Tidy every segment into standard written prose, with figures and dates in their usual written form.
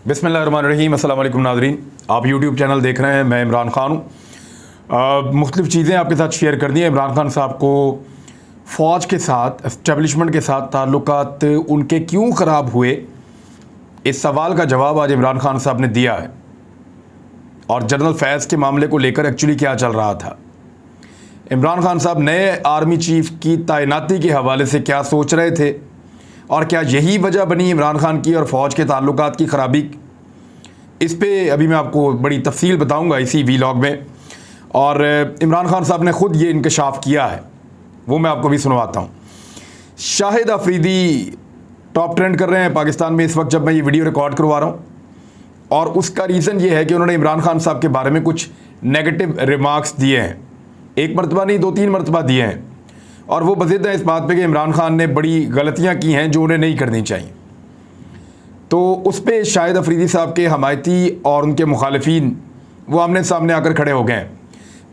बिस्मिल्लाहिर्रहमानिर्रहीम। अस्सलाम वालेकुम नाज़रीन, आप यूट्यूब चैनल देख रहे हैं। मैं इमरान ख़ान हूँ। मुख्तलिफ़ चीज़ें आपके साथ शेयर करनी है। इमरान ख़ान साहब को फ़ौज के साथ, एस्टेब्लिशमेंट के साथ ताल्लुकात उनके क्यों ख़राब हुए, इस सवाल का जवाब आज इमरान ख़ान साहब ने दिया है। और जनरल फैज़ के मामले को लेकर एक्चुअली क्या चल रहा था, इमरान ख़ान साहब नए आर्मी चीफ़ की तैनाती के हवाले से क्या सोच रहे थे और क्या यही वजह बनी इमरान ख़ान की और फ़ौज के ताल्लुकात की ख़राबी, इस पे अभी मैं आपको बड़ी तफसील बताऊंगा इसी वीलॉग में। और इमरान ख़ान साहब ने ख़ुद ये इंकशाफ किया है, वो मैं आपको भी सुनवाता हूँ। शाहिद अफरीदी टॉप ट्रेंड कर रहे हैं पाकिस्तान में इस वक्त जब मैं ये वीडियो रिकॉर्ड करवा रहा हूँ, और उसका रीज़न ये है कि उन्होंने इमरान ख़ान साहब के बारे में कुछ नेगेटिव रिमार्क्स दिए हैं। एक मरतबा नहीं, 2-3 मरतबा दिए हैं, और वो बज़िद है इस बात पे कि इमरान ख़ान ने बड़ी गलतियां की हैं जो उन्हें नहीं करनी चाहिए। तो उस पर शाहिद अफरीदी साहब के हमायती और उनके मुखालिफिन वो आमने सामने आकर खड़े हो गए हैं।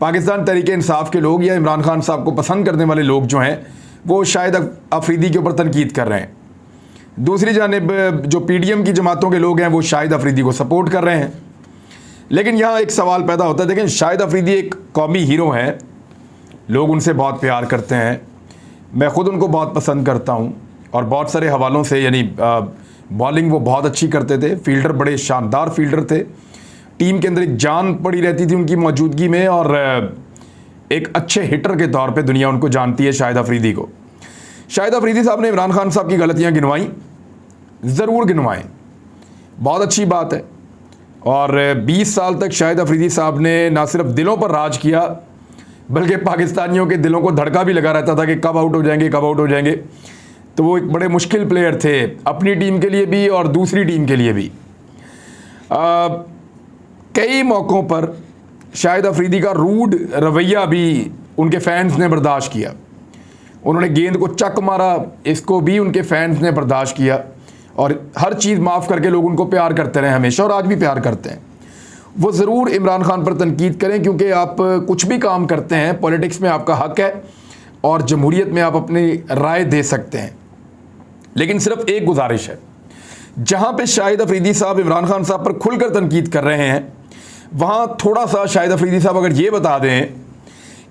पाकिस्तान तहरीक इंसाफ के लोग या इमरान ख़ान साहब को पसंद करने वाले लोग जो हैं वो शाहिद अफरीदी के ऊपर तनकीद कर रहे हैं। दूसरी जानिब जो PDM की जमातों के लोग हैं वो शाहिद अफरीदी को सपोर्ट कर रहे हैं। लेकिन यहाँ एक सवाल पैदा होता है, देखें, शाहिद अफरीदी एक कौमी हीरो हैं, लोग उनसे बहुत प्यार करते हैं, मैं ख़ुद उनको बहुत पसंद करता हूँ, और बहुत सारे हवालों से, यानी बॉलिंग वो बहुत अच्छी करते थे, फील्डर बड़े शानदार फील्डर थे, टीम के अंदर एक जान पड़ी रहती थी उनकी मौजूदगी में, और एक अच्छे हिटर के तौर पे दुनिया उनको जानती है शाहिद अफरीदी को। शाहिद अफरीदी साहब ने इमरान ख़ान साहब की गलतियाँ गिनवाई, ज़रूर गिनवाएँ, बहुत अच्छी बात है। और 20 साल तक शाहिद अफरीदी साहब ने ना सिर्फ दिलों पर राज किया, बल्कि पाकिस्तानियों के दिलों को धड़का भी लगा रहता था कि कब आउट हो जाएंगे, कब आउट हो जाएंगे। तो वो एक बड़े मुश्किल प्लेयर थे, अपनी टीम के लिए भी और दूसरी टीम के लिए भी। कई मौक़ों पर शाहिद अफरीदी का रूड रवैया भी उनके फैंस ने बर्दाश्त किया। उन्होंने गेंद को चक मारा, इसको भी उनके फैंस ने बर्दाश्त किया, और हर चीज़ माफ़ करके लोग उनको प्यार करते रहे हमेशा, और आज भी प्यार करते हैं। वो ज़रूर इमरान ख़ान पर तनकीद करें, क्योंकि आप कुछ भी काम करते हैं, पॉलिटिक्स में आपका हक़ है और जमहूरियत में आप अपनी राय दे सकते हैं। लेकिन सिर्फ एक गुजारिश है, जहाँ पे शाहिद अफरीदी साहब इमरान ख़ान साहब पर खुलकर तनकीद कर रहे हैं, वहाँ थोड़ा सा शाहिद अफरीदी साहब अगर ये बता दें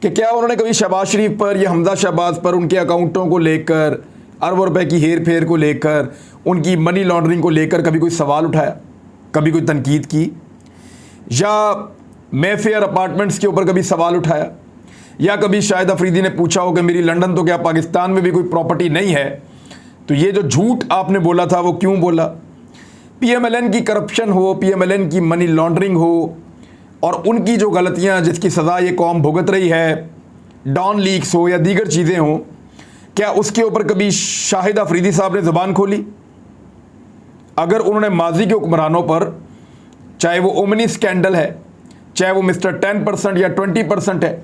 कि क्या उन्होंने कभी शहबाज शरीफ पर या हमजा शहबाज पर, उनके अकाउंटों को लेकर, अरबों रुपए की हेर फेर को लेकर, उनकी मनी लॉन्ड्रिंग को लेकर कभी कोई सवाल उठाया, कभी कोई तनकीद की, या मेफेयर अपार्टमेंट्स के ऊपर कभी सवाल उठाया, या कभी शाहिद अफरीदी ने पूछा हो कि मेरी लंदन तो क्या पाकिस्तान में भी कोई प्रॉपर्टी नहीं है, तो ये जो झूठ आपने बोला था वो क्यों बोला। PMLN की करप्शन हो, PMLN की मनी लॉन्ड्रिंग हो, और उनकी जो गलतियां जिसकी सज़ा ये कौम भुगत रही है, डॉन लीक्स हो या दीगर चीज़ें हों, क्या उसके ऊपर कभी शाहिद अफरीदी साहब ने ज़ुबान खोली? अगर उन्होंने माजी के हुक्मरानों पर, चाहे वो ओमनी स्कैंडल है, चाहे वो मिस्टर 10% या 20% है,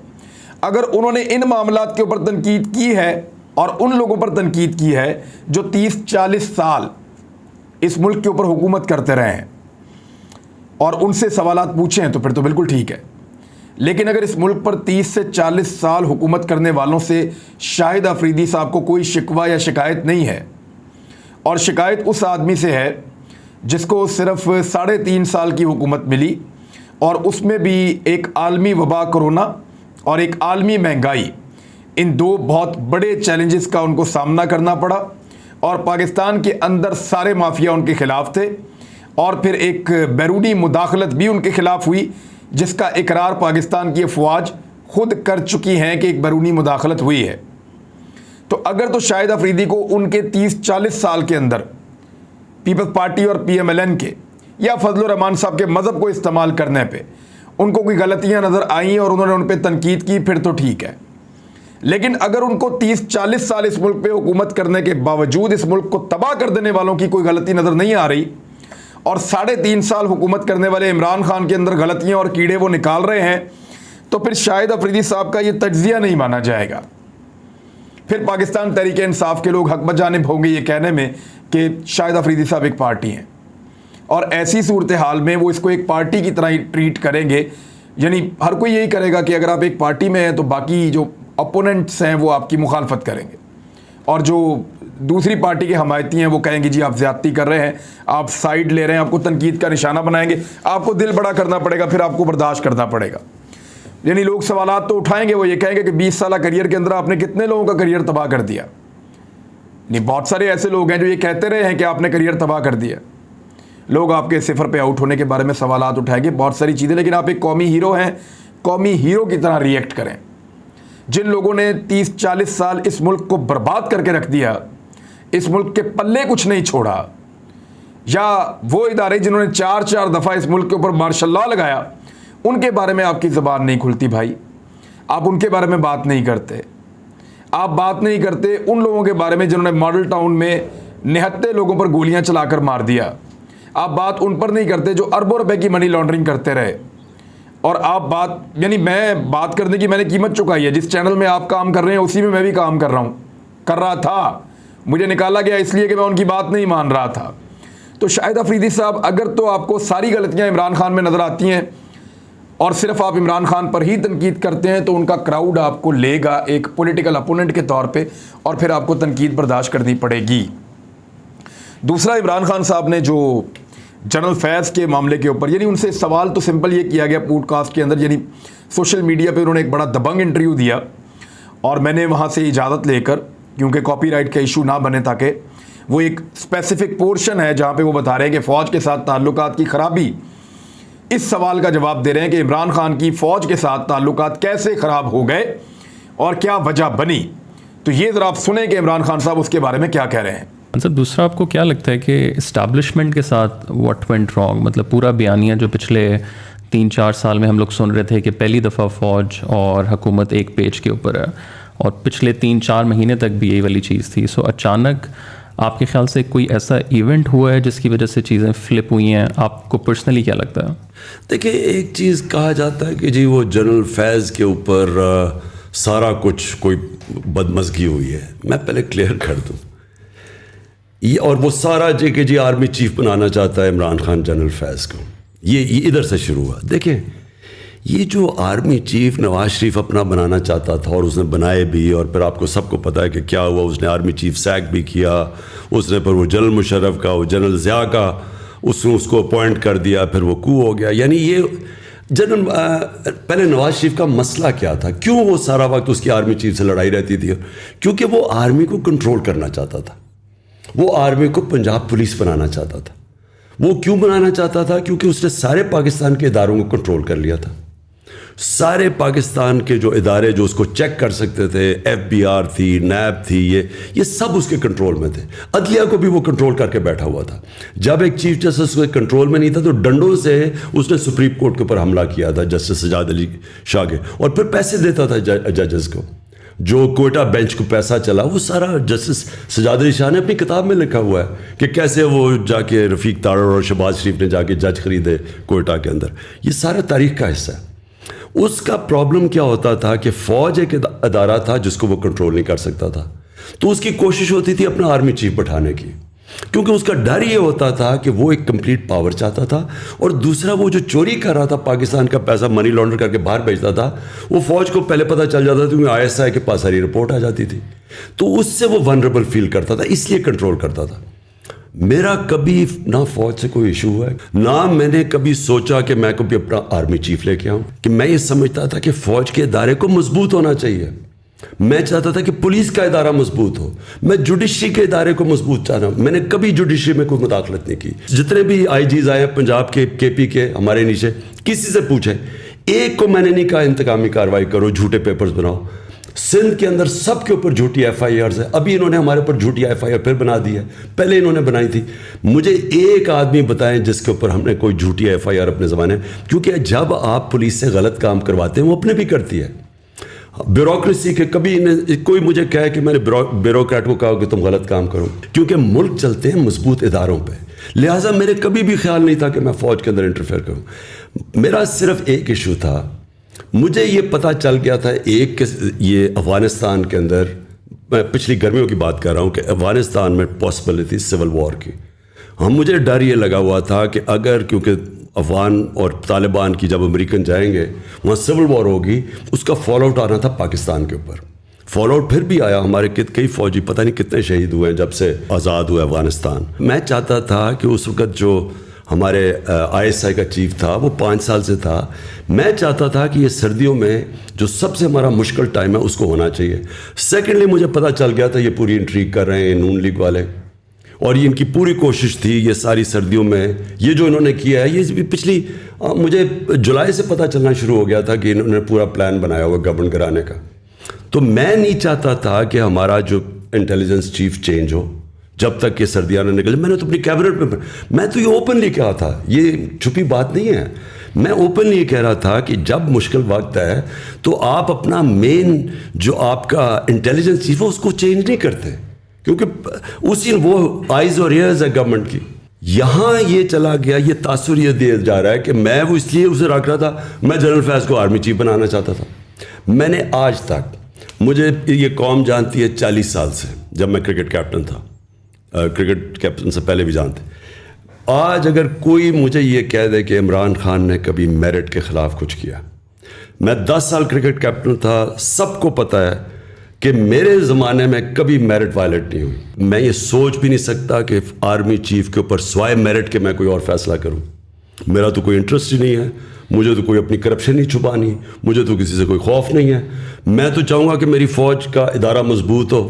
अगर उन्होंने इन मामलात के ऊपर तनकीद की है और उन लोगों पर तनकीद की है जो 30-40 साल इस मुल्क के ऊपर हुकूमत करते रहे हैं, और उनसे सवालात पूछे हैं, तो फिर तो बिल्कुल ठीक है। लेकिन अगर इस मुल्क पर 30 से 40 साल हुकूमत करने वालों से शाहिद अफरीदी साहब को कोई शिकवा या शिकायत नहीं है, और शिकायत उस आदमी से है जिसको सिर्फ 3.5 साल की हुकूमत मिली, और उसमें भी एक आलमी वबा कोरोना और एक आलमी महंगाई, इन दो बहुत बड़े चैलेंजेस का उनको सामना करना पड़ा, और पाकिस्तान के अंदर सारे माफिया उनके ख़िलाफ़ थे, और फिर एक बैरूनी मुदाखलत भी उनके ख़िलाफ़ हुई, जिसका इकरार पाकिस्तान की अफवाज खुद कर चुकी हैं कि एक बैरूनी मुदाखलत हुई है। तो अगर तो शाहिद अफरीदी को उनके 30-40 साल के अंदर पीपल्स पार्टी और PMLN के या फजलुर रहमान साहब के मज़हब को इस्तेमाल करने पे उनको कोई गलतियां नज़र आईं और उन्होंने उन पर तनकीद की, फिर तो ठीक है। लेकिन अगर उनको 30-40 साल इस मुल्क पे हुकूमत करने के बावजूद इस मुल्क को तबाह कर देने वालों की कोई गलती नज़र नहीं आ रही, और 3.5 साल हुकूमत करने वाले इमरान ख़ान के अंदर गलतियाँ और कीड़े वो निकाल रहे हैं, तो फिर शाहिद अफरीदी साहब का ये तज्ज़िया नहीं माना जाएगा। फिर पाकिस्तान तहरीक इंसाफ के लोग हक बजानिब होंगे ये कहने में कि शाहिद अफरीदी साहब एक पार्टी हैं, और ऐसी सूरत हाल में वो इसको एक पार्टी की तरह ही ट्रीट करेंगे। यानी हर कोई यही करेगा कि अगर आप एक पार्टी में हैं तो बाकी जो अपोनेंट्स हैं वो आपकी मुखालफत करेंगे, और जो दूसरी पार्टी के हमायती हैं वो कहेंगे जी आप ज्यादती कर रहे हैं, आप साइड ले रहे हैं, आपको तनकीद का निशाना बनाएंगे, आपको दिल बड़ा करना पड़ेगा, फिर आपको बर्दाश्त करना पड़ेगा। यानी लोग सवालात तो उठाएंगे, वो ये कहेंगे कि 20 साल करियर के अंदर आपने कितने लोगों का करियर तबाह कर दिया। नहीं, बहुत सारे ऐसे लोग हैं जो ये कहते रहे हैं कि आपने करियर तबाह कर दिया। लोग आपके सिफर पे आउट होने के बारे में सवालात उठाएंगे, बहुत सारी चीज़ें, लेकिन आप एक कौमी हीरो हैं, कौमी हीरो की तरह रिएक्ट करें। जिन लोगों ने 30-40 साल इस मुल्क को बर्बाद करके रख दिया, इस मुल्क के पल्ले कुछ नहीं छोड़ा, या वो इदारे जिन्होंने 4-4 दफ़ा इस मुल्क के ऊपर मार्शल-लॉ लगाया, उनके बारे में आपकी ज़बान नहीं खुलती भाई। आप उनके बारे में बात नहीं करते। आप बात नहीं करते उन लोगों के बारे में जिन्होंने मॉडल टाउन में निहत्ते लोगों पर गोलियां चलाकर मार दिया। आप बात उन पर नहीं करते जो अरबों रुपए की मनी लॉन्ड्रिंग करते रहे। और आप बात, यानी मैं बात करने की मैंने कीमत चुकाई है। जिस चैनल में आप काम कर रहे हैं उसी में मैं भी काम कर रहा था। मुझे निकाला गया इसलिए कि मैं उनकी बात नहीं मान रहा था। तो शाहिद अफरीदी साहब, अगर तो आपको सारी गलतियां इमरान खान में नज़र आती हैं और सिर्फ आप इमरान खान पर ही तनकीद करते हैं, तो उनका क्राउड आपको लेगा एक पॉलिटिकल अपोनेंट के तौर पे, और फिर आपको तनकीद बर्दाश्त करनी पड़ेगी। दूसरा, इमरान खान साहब ने जो जनरल फैज़ के मामले के ऊपर, यानी उनसे सवाल तो सिंपल ये किया गया पॉडकास्ट के अंदर, यानी सोशल मीडिया पे उन्होंने एक बड़ा दबंग इंटरव्यू दिया और मैंने वहाँ से इजाज़त लेकर, क्योंकि कॉपीराइट का इशू ना बने, ताकि वो एक स्पेसिफिक पोर्शन है जहाँ पे वो बता रहे हैं कि फ़ौज के साथ ताल्लुकात की ख़राबी, इस सवाल का जवाब दे रहे हैं कि इमरान खान की फ़ौज के साथ ताल्लुकात कैसे ख़राब हो गए और क्या वजह बनी। तो ये ज़रा आप सुने कि इमरान खान साहब उसके बारे में क्या कह रहे हैं। मतलब दूसरा, आपको क्या लगता है कि इस्टेब्लिशमेंट के साथ व्हाट वेंट रॉन्ग? मतलब पूरा बयानिया जो पिछले 3-4 साल में हम लोग सुन रहे थे कि पहली दफ़ा फ़ौज और हुकूमत एक पेज के ऊपर है, और पिछले 3-4 महीने तक भी यही वाली चीज़ थी। सो अचानक आपके ख्याल से कोई ऐसा इवेंट हुआ है जिसकी वजह से चीज़ें फ्लिप हुई हैं? आपको पर्सनली क्या लगता है? देखिए, एक चीज़ कहा जाता है कि जी वो जनरल फैज़ के ऊपर सारा कुछ कोई बदमज़गी हुई है। मैं पहले क्लियर कर दूँ, ये और वो सारा जी कि जी आर्मी चीफ बनाना चाहता है इमरान खान जनरल फैज़ को, ये इधर से शुरू हुआ। देखें, ये जो आर्मी चीफ नवाज शरीफ अपना बनाना चाहता था और उसने बनाए भी, और फिर आपको सबको पता है कि क्या हुआ, उसने आर्मी चीफ सैक भी किया, उसने फिर वो जनरल मुशर्रफ का, वो जनरल ज़िया का, उसने उसको अपॉइंट कर दिया, फिर वो कू हो गया। यानी ये जनरल पहले नवाज शरीफ का मसला क्या था, क्यों वो सारा वक्त उसकी आर्मी चीफ से लड़ाई रहती थी? क्योंकि वो आर्मी को कंट्रोल करना चाहता था, वो आर्मी को पंजाब पुलिस बनाना चाहता था। वो क्यों बनाना चाहता था? क्योंकि उसने सारे पाकिस्तान के इदारों को कंट्रोल कर लिया था। सारे पाकिस्तान के जो इदारे जो उसको चेक कर सकते थे, FBI थी, NAB थी, ये सब उसके कंट्रोल में थे। अदलिया को भी वो कंट्रोल करके बैठा हुआ था। जब एक चीफ जस्टिस उसके कंट्रोल में नहीं था तो डंडों से उसने सुप्रीम कोर्ट के ऊपर हमला किया था, जस्टिस सजाद अली शाह के, और फिर पैसे देता था जजेस को। जो कोयटा बेंच को पैसा चला, वो सारा जस्टिस सजाद अली शाह ने अपनी किताब में लिखा हुआ है कि कैसे वो जाके रफ़ीक तारड़ और शहबाज शरीफ ने जाके जज खरीदे कोयटा के अंदर। ये सारा तारीख का हिस्सा है। उसका प्रॉब्लम क्या होता था कि फ़ौज एक अदारा था जिसको वो कंट्रोल नहीं कर सकता था, तो उसकी कोशिश होती थी अपना आर्मी चीफ बैठाने की, क्योंकि उसका डर ये होता था कि वो एक कंप्लीट पावर चाहता था। और दूसरा, वो जो चोरी कर रहा था पाकिस्तान का पैसा, मनी लॉन्डर करके बाहर भेजता था, वो फ़ौज को पहले पता चल जाता था, क्योंकि ISI के पास सारी रिपोर्ट आ जाती थी, तो उससे वो वनरेबल फील करता था, इसलिए कंट्रोल करता था। मेरा कभी ना फौज से कोई इशू हुआ है, ना मैंने कभी सोचा कि मैं कभी अपना आर्मी चीफ लेके आऊं, कि मैं ये समझता था कि फौज के इदारे को मजबूत होना चाहिए। मैं चाहता था कि पुलिस का इदारा मजबूत हो, मैं जुडिशरी के इदारे को मजबूत चाहता। मैंने कभी जुडिशरी में कोई मुदाखलत नहीं की। जितने भी IGs आए पंजाब के, KP के, हमारे नीचे, किसी से पूछे, एक को मैंने नहीं कहा इंतकामी कार्रवाई करो, झूठे पेपर्स बनाओ। सिंध के अंदर सबके ऊपर झूठी FIRs है। अभी इन्होंने हमारे ऊपर झूठी FIR फिर बना दी है, पहले इन्होंने बनाई थी। मुझे एक आदमी बताएं जिसके ऊपर हमने कोई झूठी FIR अपने ज़माने, क्योंकि जब आप पुलिस से गलत काम करवाते हैं वो अपने भी करती है। ब्यूरोक्रेसी के कभी कोई मुझे कहे कि मैंने ब्यूरोक्रेट को कहा कि तुम गलत काम करो, क्योंकि मुल्क चलते हैं मजबूत इदारों पे। लिहाजा मेरे कभी भी ख्याल नहीं था कि मैं फ़ौज के अंदर इंटरफेयर करूँ। मेरा सिर्फ एक इशू था, मुझे ये पता चल गया था ये अफ़गानिस्तान के अंदर, मैं पिछली गर्मियों की बात कर रहा हूँ, कि अफ़गानिस्तान में पॉसिबिलिटी सिविल वॉर की। मुझे डर ये लगा हुआ था कि अगर, क्योंकि अफ़गान और तालिबान की जब अमेरिकन जाएंगे वहाँ सिविल वॉर होगी, उसका फॉल आउट आना था पाकिस्तान के ऊपर। फॉल आउट फिर भी आया, हमारे कई फौजी पता नहीं कितने शहीद हुए हैं जब से आज़ाद हुआ अफगानिस्तान। मैं चाहता था कि उस वक्त जो हमारे ISI का चीफ था वो 5 साल से था, मैं चाहता था कि ये सर्दियों में जो सबसे हमारा मुश्किल टाइम है उसको होना चाहिए। सेकेंडली मुझे पता चल गया था ये पूरी इंट्रीग कर रहे हैं नून लीग वाले, और ये इनकी पूरी कोशिश थी ये सारी सर्दियों में ये जो इन्होंने किया है, ये पिछली मुझे जुलाई से पता चलना शुरू हो गया था कि इन्होंने पूरा प्लान बनाया हुआ गवर्नमेंट गिराने का। तो मैं नहीं चाहता था कि हमारा जो इंटेलिजेंस चीफ चेंज हो जब तक ये सर्दियाँ न निकले। मैंने तो अपनी कैबिनेट में, मैं तो ये ओपनली कहा था, ये छुपी बात नहीं है, मैं ओपनली ये कह रहा था कि जब मुश्किल वक्त है तो आप अपना मेन जो आपका इंटेलिजेंस चीफ है उसको चेंज नहीं करते, क्योंकि उसी वो आइज और ईयर्स है गवर्नमेंट की। यहाँ ये चला गया, ये तासुर ये दिया जा रहा है कि मैं वो इसलिए उसे रख रहा था, मैं जनरल फैज़ को आर्मी चीफ बनाना चाहता था। मैंने आज तक, मुझे ये कौम जानती है 40 साल से, जब मैं क्रिकेट कैप्टन था, क्रिकेट कैप्टन से पहले भी जानते। आज अगर कोई मुझे ये कह दे कि इमरान खान ने कभी मेरिट के ख़िलाफ़ कुछ किया, मैं 10 साल क्रिकेट कैप्टन था, सबको पता है कि मेरे ज़माने में कभी मेरिट वायलेट नहीं हुई। मैं ये सोच भी नहीं सकता कि आर्मी चीफ के ऊपर स्वाय मेरिट के मैं कोई और फैसला करूं। मेरा तो कोई इंटरेस्ट ही नहीं है, मुझे तो कोई अपनी करप्शन नहीं छुपानी, मुझे तो किसी से कोई खौफ नहीं है। मैं तो चाहूँगा कि मेरी फ़ौज का इदारा मजबूत हो।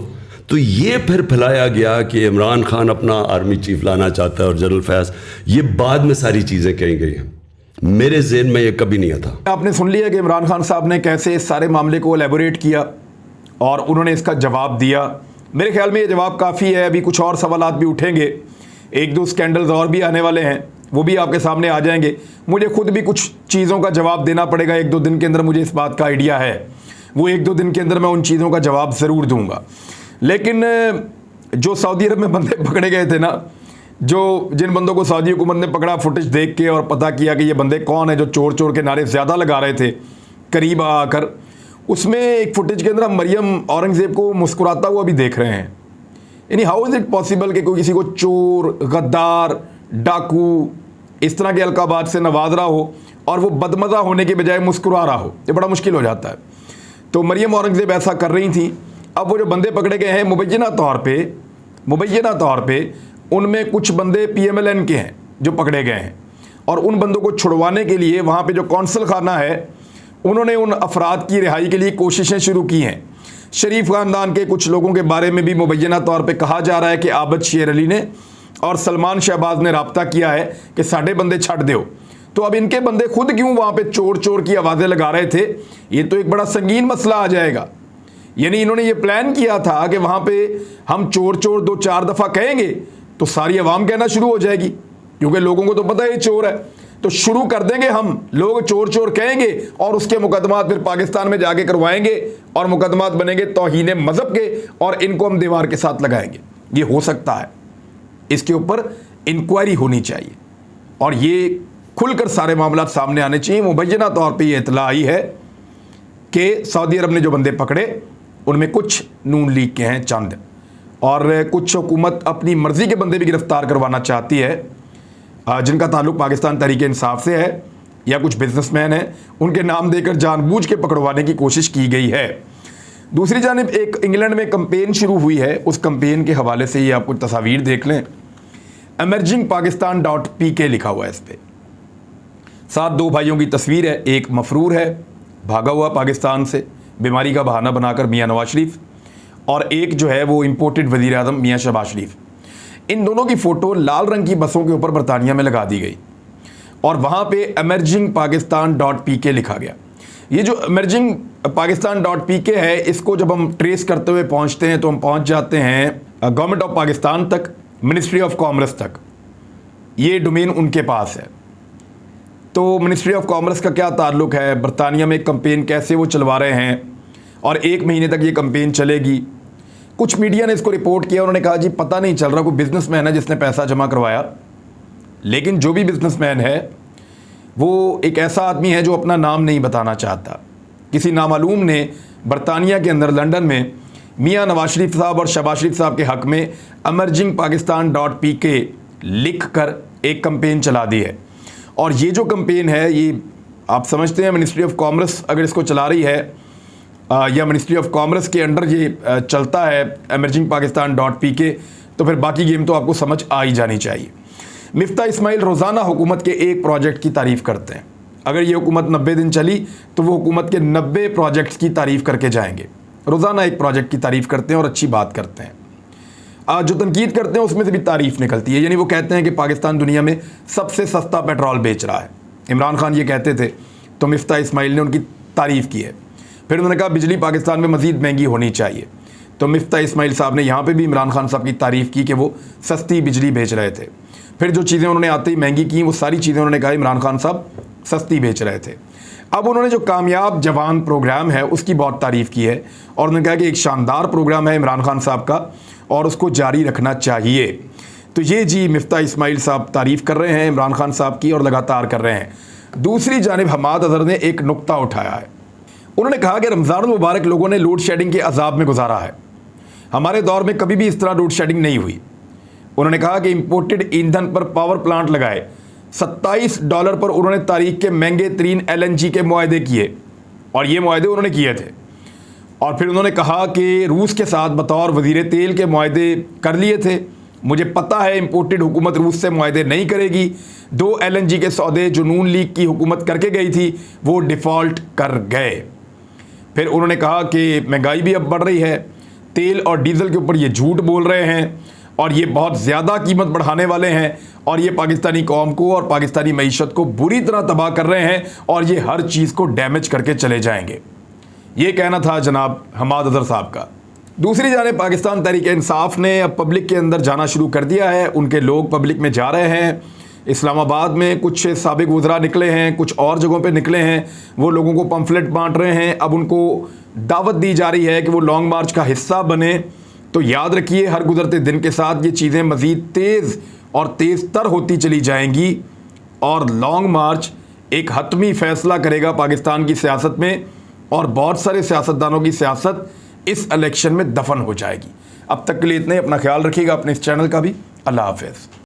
तो ये फिर फैलाया गया कि इमरान खान अपना आर्मी चीफ लाना चाहता है और जनरल फैज़, ये बाद में सारी चीज़ें कही गई हैं, मेरे ज़हन में ये कभी नहीं था। आपने सुन लिया कि इमरान खान साहब ने कैसे इस सारे मामले को एलेबोरेट किया और उन्होंने इसका जवाब दिया। मेरे ख्याल में ये जवाब काफ़ी है। अभी कुछ और सवालात भी उठेंगे, 1-2 स्कैंडल्स और भी आने वाले हैं, वो भी आपके सामने आ जाएंगे। मुझे खुद भी कुछ चीज़ों का जवाब देना पड़ेगा 1-2 दिन के अंदर, मुझे इस बात का आइडिया है। वो 1-2 दिन के अंदर मैं उन चीज़ों का जवाब ज़रूर दूंगा। लेकिन जो सऊदी अरब में बंदे पकड़े गए थे ना, जिन बंदों को सऊदी हुकूमत ने पकड़ा, फुटेज देख के और पता किया कि ये बंदे कौन है जो चोर चोर के नारे ज़्यादा लगा रहे थे करीब आकर, उसमें एक फुटेज के अंदर हम मरियम औरंगज़ेब को मुस्कुराता हुआ भी देख रहे हैं। यानी हाउ इज़ इट पॉसिबल कि कोई किसी को चोर, गद्दार, डाकू इस तरह के अलकाबात से नवाज रहा हो और वो बदमज़ा होने के बजाय मुस्कुरा रहा हो? ये बड़ा मुश्किल हो जाता है। तो मरियम औरंगज़ेब ऐसा कर रही थी। अब वो जो बंदे पकड़े गए हैं, मुबैना तौर पे उनमें कुछ बंदे PMLN के हैं जो पकड़े गए हैं, और उन बंदों को छुड़वाने के लिए वहाँ पे जो कौंसल खाना है, उन्होंने उन अफराद की रिहाई के लिए कोशिशें शुरू की हैं। शरीफ ख़ानदान के कुछ लोगों के बारे में भी मुबैना तौर पे कहा जा रहा है कि आबद शेर अली ने और सलमान शहबाज ने राब्ता किया है कि साढ़े बंदे छड़ दो। तो अब इनके बंदे खुद क्यों वहाँ पे चोर चोर की आवाज़ें लगा रहे थे, ये तो एक बड़ा संगीन मसला आ जाएगा। यानी इन्होंने ये प्लान किया था कि वहाँ पे हम चोर चोर 2-4 दफ़ा कहेंगे तो सारी आवाम कहना शुरू हो जाएगी, क्योंकि लोगों को तो पता है ये चोर है, तो शुरू कर देंगे हम, लोग चोर चोर कहेंगे और उसके मुकदमात फिर पाकिस्तान में जाके करवाएंगे और मुकदमात बनेंगे तौहीन मज़हब के, और इनको हम दीवार के साथ लगाएंगे। ये हो सकता है, इसके ऊपर इंक्वायरी होनी चाहिए और ये खुलकर सारे मामला सामने आने चाहिए। मुबैना तौर पर यह इतला आई है कि सऊदी अरब ने जो बंदे पकड़े उनमें कुछ नून लीग के हैं चंद, और कुछ हुकूमत अपनी मर्ज़ी के बंदे भी गिरफ्तार करवाना चाहती है जिनका ताल्लुक़ पाकिस्तान तहरीक इंसाफ से है, या कुछ बिजनेसमैन हैं, उनके नाम देकर जानबूझ के पकड़वाने की कोशिश की गई है। दूसरी जानिब एक इंग्लैंड में कंपेन शुरू हुई है, उस कंपेन के हवाले से ये आप कुछ तस्वीर देख लें। emergingpakistan.pk लिखा हुआ है इस पर। साथ 2 भाइयों की तस्वीर है, एक मफरूर है भागा हुआ पाकिस्तान से बीमारी का बहाना बनाकर, मियाँ नवाज शरीफ, और एक जो है वो इम्पोर्टेड वज़ीर आज़म मियाँ शहबाज शरीफ। इन दोनों की फ़ोटो लाल रंग की बसों के ऊपर बरतानिया में लगा दी गई और वहाँ पे emergingpakistan.pk लिखा गया। ये जो emergingpakistan.pk है, इसको जब हम ट्रेस करते हुए पहुँचते हैं तो हम पहुँच जाते हैं गवर्नमेंट ऑफ पाकिस्तान तक, मिनिस्ट्री ऑफ कॉमर्स तक। ये डोमेन उनके पास है। तो मिनिस्ट्री ऑफ कॉमर्स का क्या ताल्लुक़ है, बरतानिया में कंपेन कैसे वो चलवा रहे हैं, और 1 महीने तक ये कंपेन चलेगी। कुछ मीडिया ने इसको रिपोर्ट किया, उन्होंने कहा जी पता नहीं चल रहा, कोई बिजनेसमैन है जिसने पैसा जमा करवाया। लेकिन जो भी बिजनेसमैन है वो एक ऐसा आदमी है जो अपना नाम नहीं बताना चाहता। किसी नामालूम ने बरतानिया के अंदर लंदन में मियाँ नवाज शरीफ साहब और शहबाज शरीफ साहब के हक़ में emergingpakistan.pk लिख कर एक कंपेन चला दी है। और ये जो कंपेन है, ये आप समझते हैं मिनिस्ट्री ऑफ कॉमर्स अगर इसको चला रही है या मिनिस्ट्री ऑफ कॉमर्स के अंडर ये चलता है emergingpakistan.pk, तो फिर बाकी गेम तो आपको समझ आ ही जानी चाहिए। मिफ्ता इस्माइल रोज़ाना हुकूमत के एक प्रोजेक्ट की तारीफ़ करते हैं। अगर ये हुकूमत 90 दिन चली तो वो हुकूमत के 90 प्रोजेक्ट्स की तारीफ़ करके जाएंगे। रोज़ाना एक प्रोजेक्ट की तारीफ़ करते हैं और अच्छी बात करते हैं। जो तनकीद करते हैं उसमें से भी तारीफ़ निकलती है। यानी वो कहते हैं कि पाकिस्तान दुनिया में सबसे सस्ता पेट्रोल बेच रहा है। इमरान खान ये कहते थे तो मिफ्ता इस्माइल ने उनकी तारीफ़ की है। फिर उन्होंने कहा बिजली पाकिस्तान में मज़ीद महंगी होनी चाहिए, तो मिफ्ता इस्माइल साहब ने यहाँ पे भी इमरान खान साहब की तारीफ़ की कि वो सस्ती बिजली बेच रहे थे। फिर जो चीज़ें उन्होंने आते ही महंगी की वो सारी चीज़ें उन्होंने कहा इमरान खान साहब सस्ती बेच रहे थे। अब उन्होंने जो कामयाब जवान प्रोग्राम है उसकी बहुत तारीफ़ की है और उन्होंने कहा कि एक शानदार प्रोग्राम है इमरान खान साहब का और उसको जारी रखना चाहिए। तो ये जी मिफ्ता इस्माइल साहब तारीफ़ कर रहे हैं इमरान खान साहब की और लगातार कर रहे हैं। दूसरी जानिब हमाद अज़हर ने एक नुक्ता उठाया है। उन्होंने कहा कि रमज़ान मुबारक लोगों ने लोड शेडिंग के अजाब में गुजारा है। हमारे दौर में कभी भी इस तरह लोड शेडिंग नहीं हुई। उन्होंने कहा कि इंपोर्टेड ईंधन पर पावर प्लांट लगाए, $27 पर उन्होंने तारीख के महंगे तरीन LNG के मुआहदे किए और ये मुआहदे उन्होंने किए थे। और फिर उन्होंने कहा कि रूस के साथ बतौर वज़ीर तेल के मुआहदे कर लिए थे। मुझे पता है इंपोर्टेड हुकूमत रूस से मुआहदे नहीं करेगी। 2 LNG के सौदे जो नून लीग की हुकूमत करके गई थी वो डिफ़ॉल्ट कर गए। फिर उन्होंने कहा कि महंगाई भी अब बढ़ रही है, तेल और डीजल के ऊपर ये झूठ बोल रहे हैं और ये बहुत ज़्यादा कीमत बढ़ाने वाले हैं और ये पाकिस्तानी कौम को और पाकिस्तानी मईशत को बुरी तरह तबाह कर रहे हैं और ये हर चीज़ को डैमेज करके चले जाएंगे। ये कहना था जनाब हमाद अज़हर साहब का। दूसरी जानिब पाकिस्तान तहरीक इंसाफ ने अब पब्लिक के अंदर जाना शुरू कर दिया है। उनके लोग पब्लिक में जा रहे हैं। इस्लामाबाद में कुछ साबिक वज़रा निकले हैं, कुछ और जगहों पे निकले हैं, वो लोगों को पम्फलेट बांट रहे हैं। अब उनको दावत दी जा रही है कि वो लॉन्ग मार्च का हिस्सा बने। तो याद रखिए हर गुजरते दिन के साथ ये चीज़ें मज़ीद तेज़ और तेज़ तर होती चली जाएंगी और लॉन्ग मार्च एक हतमी फ़ैसला करेगा पाकिस्तान की सियासत में और बहुत सारे सियासतदानों की सियासत इस इलेक्शन में दफन हो जाएगी। अब तक के लिए इतने, अपना ख्याल रखिएगा, अपने इस चैनल का भी। अल्लाह हाफ़िज़।